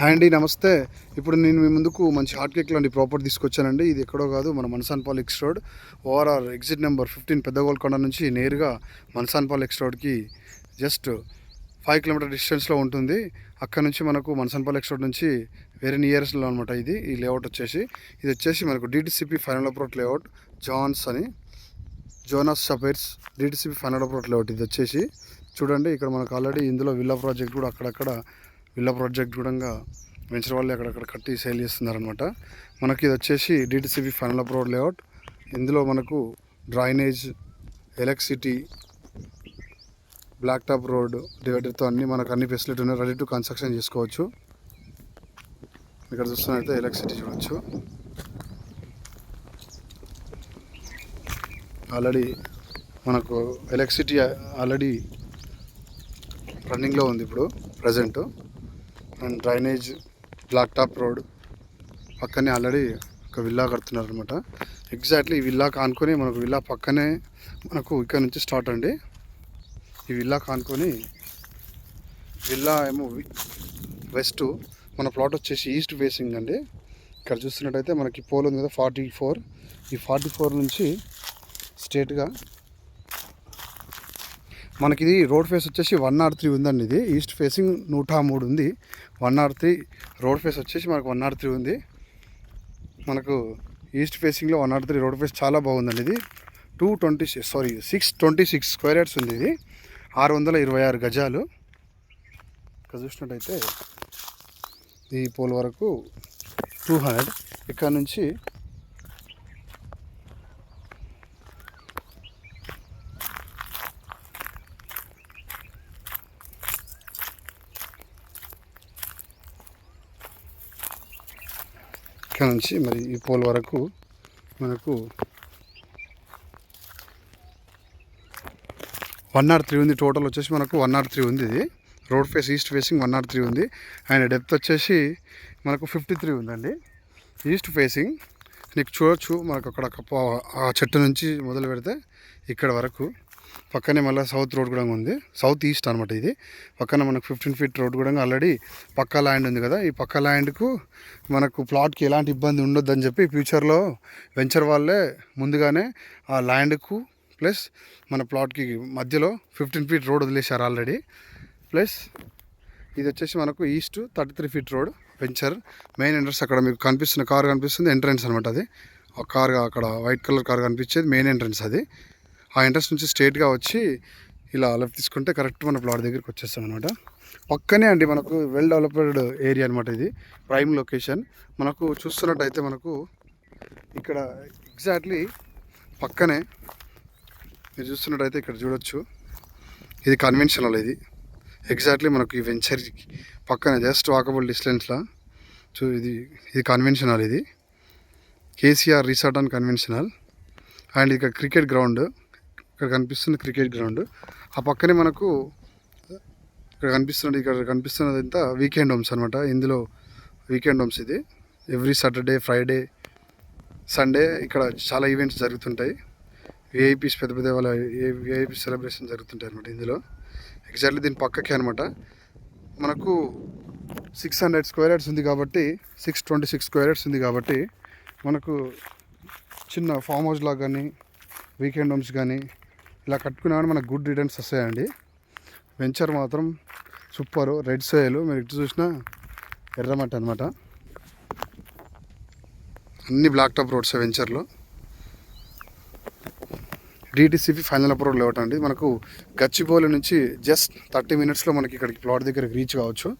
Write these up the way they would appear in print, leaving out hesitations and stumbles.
Hi అండి, నమస్తే. ఇప్పుడు నేను మీ ముందుకు మంచి హాట్ కేక్ లాంటి ప్రాపర్టీ తీసుకొచ్చానండి. ఇది ఎక్కడో కాదు, మన Mansanpally X road ORR exit number 15 Peddagolkonda నుంచి నేరుగా మన్సాన్పాల్ ఎక్స్ రోడ్కి జస్ట్ 5 కిలోమీటర్ డిస్టెన్స్లో ఉంటుంది. అక్కడ నుంచి మనకు మన్సాన్పాల్ ఎక్స్ రోడ్ నుంచి వెరీ నియరెస్ట్లో అనమాట. ఈ లేఅవుట్ వచ్చేసి మనకు DTCP final approved layout Jonas Sapphires DTCP final approved layout. ఇది వచ్చేసి చూడండి, ఇక్కడ మనకు ఆల్రెడీ ఇందులో విల్లా ప్రాజెక్ట్ కూడా అక్కడక్కడ విల్లా ప్రాజెక్ట్ కూడా వెంచర్ వాళ్ళు అక్కడక్కడ కట్టి సేల్ చేస్తున్నారనమాట. మనకి ఇది వచ్చేసి డిటిసిపి ఫైనల్ అప్రోడ్ లేఅవుట్. ఇందులో మనకు drainage, electricity, black top road, డివైడర్తో మనకు అన్ని ఫెసిలిటీ ఉన్నాయి. రెడీ టు కన్స్ట్రక్షన్ చేసుకోవచ్చు. ఇక్కడ చూస్తున్నట్లయితే ఎలక్ట్రిసిటీ చూడవచ్చు. ఆల్రెడీ మనకు ఎలక్ట్రిసిటీ ఆల్రెడీ రన్నింగ్లో ఉంది ఇప్పుడు present. And drainage, black top road పక్కనే ఆల్రెడీ ఒక విల్లా కడుతున్నారు అనమాట. ఎగ్జాక్ట్లీ ఈ విల్లా కానుకొని మనకు విల్లా పక్కనే మనకు ఇక్కడ నుంచి స్టార్ట్ అండి. ఈ విల్లా కానుకొని విల్లా ఏమో వెస్ట్, మన ప్లాట్ వచ్చేసి ఈస్ట్ ఫేసింగ్ అండి. ఇక్కడ చూస్తున్నట్టయితే మనకి పోల్ ఉంది కదా 44. ఈ 44 నుంచి స్ట్రేట్గా మనకి ఇది రోడ్ ఫేస్ వచ్చేసి 103 ఉందండి. ఇది ఈస్ట్ ఫేసింగ్ 103 ఉంది. 103 రోడ్ ఫేస్ వచ్చేసి మనకు 103 ఉంది. మనకు ఈస్ట్ ఫేసింగ్లో 103 రోడ్ ఫేస్ చాలా బాగుందండి. ఇది 626 స్క్వేర్ యార్డ్స్ ఉంది. ఇది 626 గజాలు. ఇక్కడ చూసినట్టయితే ఈ పోల్ వరకు 200. ఇక్కడ నుంచి మరి ఈ పోల్ వరకు మనకు 103 ఉంది. టోటల్ వచ్చేసి మనకు 103 ఉంది. ఇది రోడ్ ఫేస్ ఈస్ట్ ఫేసింగ్ 103 ఉంది. అండ్ డెప్త్ వచ్చేసి మనకు 53 ఉందండి. ఈస్ట్ ఫేసింగ్ నీకు చూడొచ్చు. మనకు అక్కడ ఆ చెట్టు నుంచి మొదలు పెడితే ఇక్కడ వరకు పక్కనే మళ్ళీ సౌత్ రోడ్ కూడా ఉంది. సౌత్ ఈస్ట్ అనమాట. ఇది పక్కన మనకు 15 ఫీట్ రోడ్ కూడా ఆల్రెడీ పక్కా ల్యాండ్ ఉంది కదా. ఈ పక్క ల్యాండ్కు మనకు ప్లాట్కి ఎలాంటి ఇబ్బంది ఉండొద్దని చెప్పి ఫ్యూచర్లో వెంచర్ వాళ్ళే ముందుగానే ఆ ల్యాండ్కు ప్లస్ మన ప్లాట్కి మధ్యలో 15 ఫీట్ రోడ్ వదిలేశారు ఆల్రెడీ. ప్లస్ ఇది వచ్చేసి మనకు east 33 feet road venture main entrance. అక్కడ మీకు కనిపిస్తున్న కార్ కనిపిస్తుంది ఎంట్రన్స్ అనమాట. అది ఆ కార్ అక్కడ వైట్ కలర్ కార్ కనిపించేది మెయిన్ ఎంట్రన్స్. అది ఆ ఎంట్రన్స్ నుంచి స్ట్రేట్గా వచ్చి ఇలా లెఫ్ట్ తీసుకుంటే కరెక్ట్ మన ప్లాట్ దగ్గరికి వచ్చేస్తాం అనమాట. పక్కనే అండి మనకు వెల్ డెవలప్డ్ ఏరియా అనమాట. ఇది ప్రైమ్ లొకేషన్. మనకు చూస్తున్నట్టయితే మనకు ఇక్కడ ఎగ్జాక్ట్లీ పక్కనే మీరు చూస్తున్నట్టయితే ఇక్కడ చూడొచ్చు. ఇది కన్వెన్షనల్. ఇది ఎగ్జాక్ట్లీ మనకు ఈ వెంచర్ పక్కనే జస్ట్ వాకబుల్ డిస్టెన్స్లో ఇది కన్వెన్షనల్. ఇది KCR resort and conventional. And ఇక్కడ క్రికెట్ గ్రౌండ్ ఇక్కడ కనిపిస్తుంది. క్రికెట్ గ్రౌండ్ ఆ పక్కనే మనకు ఇక్కడ కనిపిస్తున్నది అంతా వీకెండ్ హోమ్స్ అనమాట. ఇందులో వీకెండ్ హోమ్స్. ఇది ఎవ్రీ సాటర్డే, ఫ్రైడే, సండే ఇక్కడ చాలా ఈవెంట్స్ జరుగుతుంటాయి. విఐపీస్ పెద్ద వాళ్ళ విఐపీ సెలబ్రేషన్ జరుగుతుంటాయి అనమాట ఇందులో. ఎగ్జాక్ట్లీ దీని పక్కకే అనమాట. మనకు 600 స్క్వేర్ యార్డ్స్ ఉంది కాబట్టి 626 స్క్వేర్ యార్డ్స్ ఉంది కాబట్టి మనకు చిన్న ఫామ్ హౌస్ లాగా కానీ వీకెండ్ హోమ్స్ కానీ ఇలా కట్టుకున్నామని మనకు గుడ్ రిటర్న్స్ వస్తాయండి. వెంచర్ మాత్రం సూపర్. రెడ్ సోయిల్, మీరు ఇటు చూసినా ఎర్రమట్టి అనమాట. అన్ని బ్లాక్ టాప్ రోడ్స్ వెంచర్లో. డిటిసిపి ఫైనల్ అప్రోడ్ లేఅవుట్ అండి. మనకు గచ్చిబౌలి నుంచి జస్ట్ 30 మినిట్స్లో మనకి ఇక్కడికి ప్లాట్ దగ్గరికి రీచ్ కావచ్చు.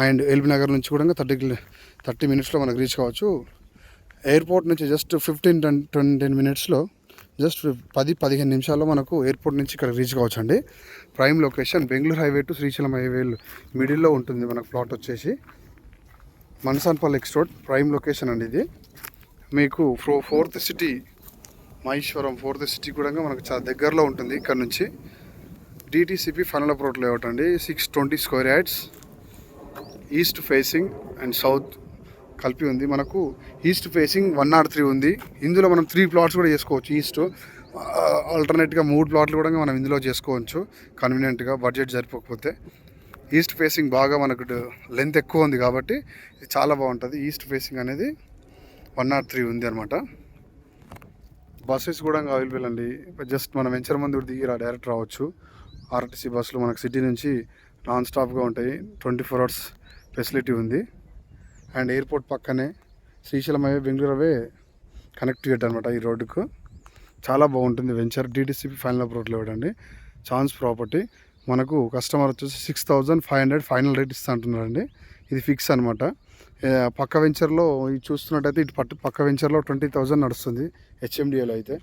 అండ్ ఎల్బీ నగర్ నుంచి కూడా 30 మినిట్స్లో మనకు రీచ్ కావచ్చు. ఎయిర్పోర్ట్ నుంచి జస్ట్ 15-10 మినిట్స్లో జస్ట్ 10-15 నిమిషాల్లో మనకు ఎయిర్పోర్ట్ నుంచి ఇక్కడ రీచ్ కావచ్చు అండి. Prime location Bengaluru highway to Srisailam highway మిడిల్లో ఉంటుంది మనకు ప్లాట్ వచ్చేసి. మన్సాన్పాల్ ఎక్స్ రోడ్ ప్రైమ్ లొకేషన్ అండి. ఇది మీకు 4th city Maheshwaram 4th city కూడా మనకు చాలా దగ్గరలో ఉంటుంది. ఇక్కడ నుంచి డిటిసిపి ఫైనల్ అప్రోడ్ లేఅవుట్ అండి. 620 square yards east facing and south కలిపి ఉంది. మనకు ఈస్ట్ ఫేసింగ్ 103 ఉంది. ఇందులో మనం 3 ప్లాట్స్ కూడా చేసుకోవచ్చు. ఈస్ట్ ఆల్టర్నేట్గా 3 ప్లాట్లు కూడా మనం ఇందులో చేసుకోవచ్చు కన్వీనియంట్గా, బడ్జెట్ సరిపోకపోతే. ఈస్ట్ ఫేసింగ్ బాగా మనకు లెంత్ ఎక్కువ ఉంది కాబట్టి ఇది చాలా బాగుంటుంది. ఈస్ట్ ఫేసింగ్ అనేది 103 ఉంది అనమాట. బస్సెస్ కూడా అవైలబుల్ అండి. జస్ట్ మనం వెంచర్ ముందు దిగి డైరెక్ట్ రావచ్చు. ఆర్టీసీ బస్సులు మనకు సిటీ నుంచి నాన్ స్టాప్గా ఉంటాయి. 24 hours ఫెసిలిటీ ఉంది. అండ్ ఎయిర్పోర్ట్ పక్కనే శ్రీశైలం అవే బెంగళూరు కనెక్టివిటీ అనమాట. ఈ రోడ్డుకు చాలా బాగుంటుంది వెంచర్. DTCP ఫైనల్ అప్రూవల్ ఇవ్వడండి. ఛాన్స్ ప్రాపర్టీ మనకు కస్టమర్ వచ్చేసి 6,500 ఫైనల్ రేట్ ఇస్తా అంటున్నారండి. ఇది ఫిక్స్ అనమాట. పక్క వెంచర్లో ఇది చూస్తున్నట్టయితే ఇటు పక్క వెంచర్లో 20,000 నడుస్తుంది HMDAలో. అయితే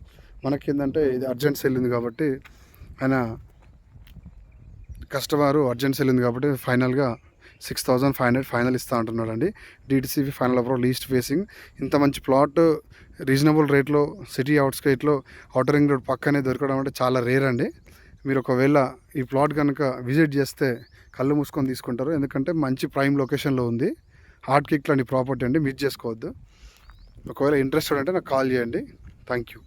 మనకి ఏంటంటే ఇది అర్జెంట్ సెల్ ఉంది కాబట్టి ఆయన కస్టమరు అర్జెంట్ సెల్ ఉంది కాబట్టి ఫైనల్గా 6,500 ఫైనల్ ఇస్తా అంటున్నాడండి. DTCP final approval east facing. ఇంత మంచి ప్లాట్ రీజనబుల్ రేట్లో సిటీ అవుట్స్కైట్లో ఔటర్ రింగ్ రోడ్ పక్కనే దొరకడం అంటే చాలా రేర్ అండి. మీరు ఒకవేళ ఈ ప్లాట్ కనుక విజిట్ చేస్తే కళ్ళు మూసుకొని తీసుకుంటారు. ఎందుకంటే మంచి ప్రైమ్ లొకేషన్లో ఉంది. హార్ట్ కిక్ లాంటి ప్రాపర్టీ అండి, మిస్ చేసుకోవద్దు. ఒకవేళ ఇంట్రెస్టెడ్ అంటే నాకు కాల్ చేయండి. Thank you.